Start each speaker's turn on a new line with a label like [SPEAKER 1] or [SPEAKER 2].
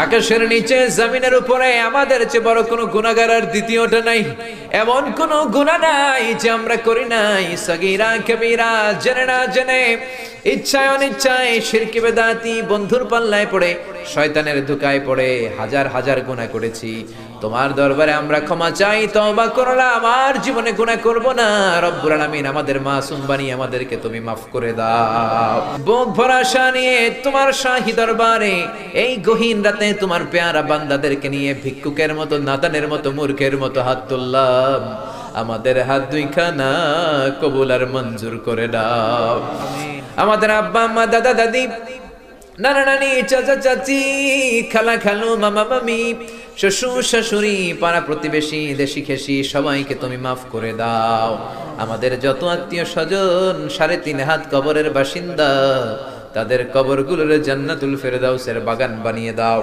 [SPEAKER 1] আকাশের নিচে জমিনের উপরে আমাদের চেয়ে বড় কোনো গুনাহগার আর দ্বিতীয়টা নাই। এমন কোনো গুনাহ নাই যে আমরা করি নাই, সগীরা কবিরা, জেনে না জেনে, ইচ্ছায় অনিচ্ছায়, শিরকি বেদাতি, বন্ধুর পাল্লায় পড়ে, শয়তানের ধোঁকায় পড়ে হাজার হাজার গুনাহ করেছি। তোমার দরবারে আমরা ক্ষমা চাই, তওবা করলাম, আর জীবনে গুনাহ করব না। রব্বুল আলামিন আমাদের মাসুম বানিয়ে আমাদেরকে তুমি মাফ করে দাও। বুক ভরা আশা নিয়ে তোমার শাহী দরবারে এই গহীন রাতে তোমার পেয়ারা বান্দাদেরকে নিয়ে ভিক্ষুকের মতো, নাদানের মতো, মূর্খের মতো হাত তুললাম। আমাদের হাত দুইখানা কবুল আর মঞ্জুর করে দাও। আমাদের আব্বা আম্মা, দাদা দাদি, নানা নানি, চাচা চাচি, খালা খালু, মামা মামি, শ্বশুর শাশুড়ি, পাড়া প্রতিবেশী, দেশি খেসি, সবাইকে তুমি মাফ করে দাও। আমাদের যত আত্মীয় স্বজন 3.5 হাত কবরের বাসিন্দা, তাদের কবরগুলোর জান্নাতুল ফেরদাউসের বাগান বানিয়ে দাও।